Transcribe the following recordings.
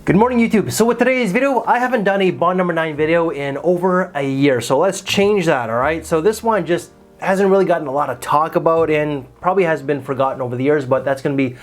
Good morning YouTube. So with today's video, I haven't done a Bond number 9 video in over a year. So let's change that, alright? So this one just hasn't really gotten a lot of talk about and probably has been forgotten over the years, but that's going to be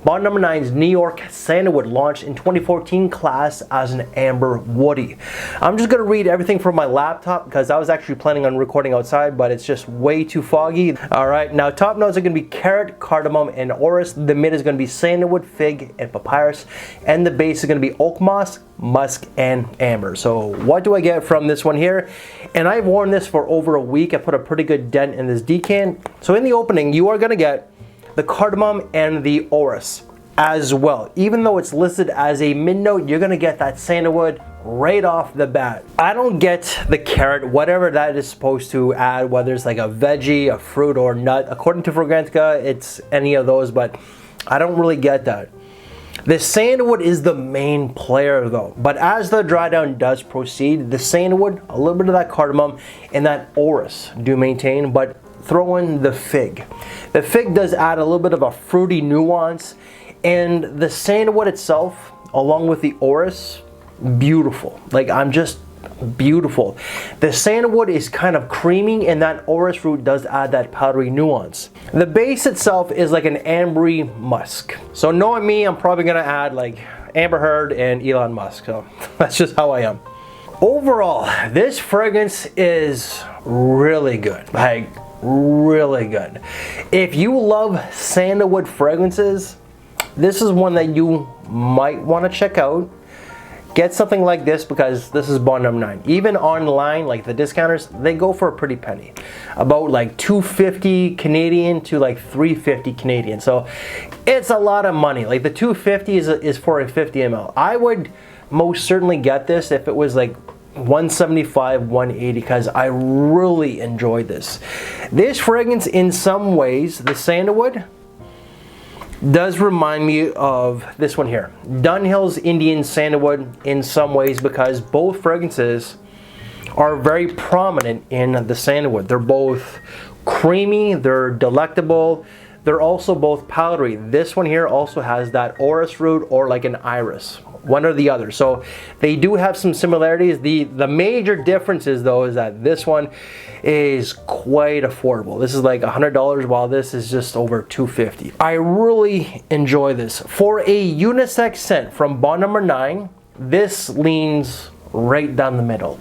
Bond number 9's New York Sandalwood, launched in 2014, class as an amber woody. I'm just going to read everything from my laptop because I was actually planning on recording outside, but it's just way too foggy. Alright, now top notes are going to be carrot, cardamom, and orris. The mid is going to be sandalwood, fig, and papyrus. And the base is going to be oak moss, musk, and amber. So what do I get from this one here? And I've worn this for over a week. I put a pretty good dent in this decant. So in the opening, you are going to get the cardamom and the orris as well. Even though it's listed as a mid note, you're gonna get that sandalwood right off the bat. I don't get the carrot, whatever that is supposed to add, whether it's like a veggie, a fruit, or nut. According to Fragrantica, it's any of those, but I don't really get that. The sandalwood is the main player though, but as the dry down does proceed, the sandalwood, a little bit of that cardamom, and that orris do maintain, but throw in the fig. The fig does add a little bit of a fruity nuance, and the sandalwood itself, along with the orris, beautiful. Like, I'm just beautiful. The sandalwood is kind of creamy, and that orris root does add that powdery nuance. The base itself is like an ambery musk. So knowing me, I'm probably gonna add like Amber Heard and Elon Musk. So that's just how I am. Overall, this fragrance is really good. Like, really good. If you love sandalwood fragrances, this is one that you might want to check out. Get something like this because this is Bond number 9. Even online, like the discounters, they go for a pretty penny. About like $2.50 Canadian to like $3.50 Canadian. So it's a lot of money. Like the $2.50 is for a 50 ml. I would most certainly get this if it was like $175, $180, because I really enjoyed this. This fragrance, in some ways, the sandalwood, does remind me of this one here, Dunhill's Indian Sandalwood, in some ways, because both fragrances are very prominent in the sandalwood. They're both creamy, they're delectable, they're also both powdery. This one here also has that orris root or like an iris, one or the other. So they do have some similarities. The major difference is though is that this one is quite affordable. This is like $100 while this is just over $250. I really enjoy this. For a unisex scent from Bond number 9, this leans right down the middle.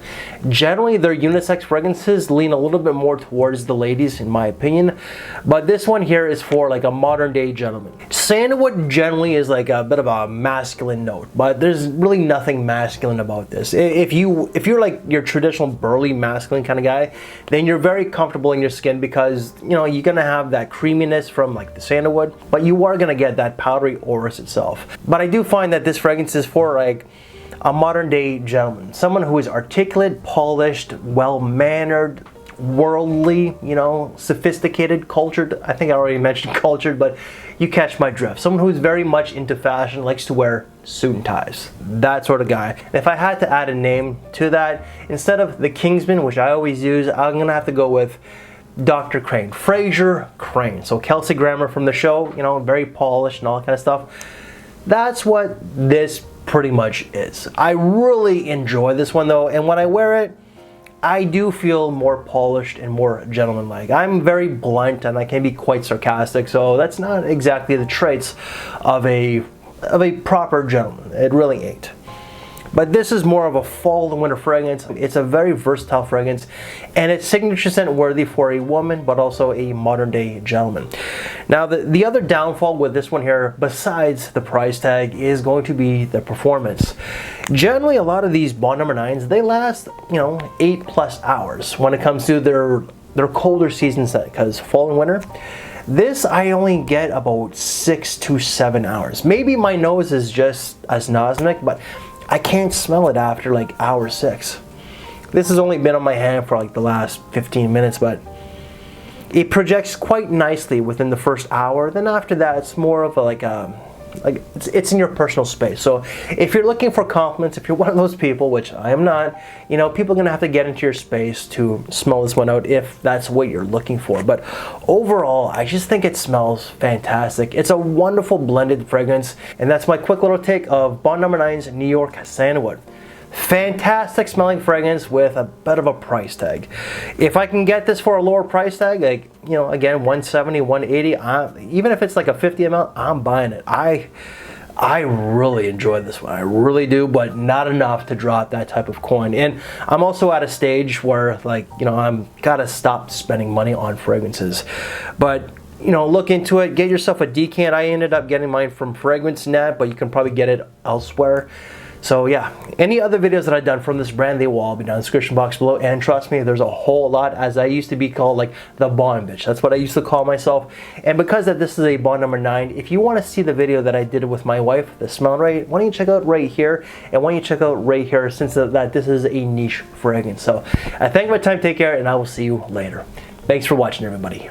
Generally, their unisex fragrances lean a little bit more towards the ladies, in my opinion, but this one here is for like a modern day gentleman. Sandalwood generally is like a bit of a masculine note, but there's really nothing masculine about this. If you're like your traditional burly masculine kind of guy, then you're very comfortable in your skin because, you know, you're gonna have that creaminess from like the sandalwood, but you are gonna get that powdery orris itself. But I do find that this fragrance is for like a modern day gentleman, someone who is articulate, polished, well-mannered, worldly, you know, sophisticated, cultured. I think I already mentioned cultured, but you catch my drift. Someone who's very much into fashion, likes to wear suit and ties, that sort of guy. And if I had to add a name to that, instead of the Kingsman, which I always use, I'm gonna have to go with Dr. Crane, Fraser Crane. So Kelsey Grammer from the show, you know, very polished and all that kind of stuff. That's what this pretty much is. I really enjoy this one though, and when I wear it, I do feel more polished and more gentlemanlike. I'm very blunt and I can be quite sarcastic, so that's not exactly the traits of a proper gentleman. It really ain't. But this is more of a fall and winter fragrance. It's a very versatile fragrance, and it's signature scent worthy for a woman, but also a modern day gentleman. Now, the other downfall with this one here, besides the price tag, is going to be the performance. Generally, a lot of these Bond number 9s, they last, you know, 8+ hours when it comes to their colder season scent, because fall and winter. This I only get about 6 to 7 hours. Maybe my nose is just anosmic, but I can't smell it after like hour 6. This has only been on my hand for like the last 15 minutes, but it projects quite nicely within the first hour. Then after that, it's more of a, like a like it's in your personal space. So if you're looking for compliments, if you're one of those people, which I am not, you know, people are gonna have to get into your space to smell this one out if that's what you're looking for. But overall, I just think it smells fantastic. It's a wonderful blended fragrance, and that's my quick little take of Bond No. 9's New York Sandalwood. Fantastic smelling fragrance with a bit of a price tag. If I can get this for a lower price tag, like, you know, again, 170, 180, even if it's like a 50 ml, I'm buying it. I really enjoyed this one. I really do, but not enough to drop that type of coin. And I'm also at a stage where, like, you know, I'm gotta stop spending money on fragrances. But you know, look into it, get yourself a decant. I ended up getting mine from Fragrance Net, but you can probably get it elsewhere. So yeah, any other videos that I've done from this brand, they will all be down in the description box below. And trust me, there's a whole lot, as I used to be called, like the Bond bitch. That's what I used to call myself. And because that this is a Bond No. 9, if you want to see the video that I did with my wife, the smell right, why don't you check out right here, and why don't you check out right here, since that this is a niche fragrance. So I thank you for my time, take care, and I will see you later. Thanks for watching, everybody.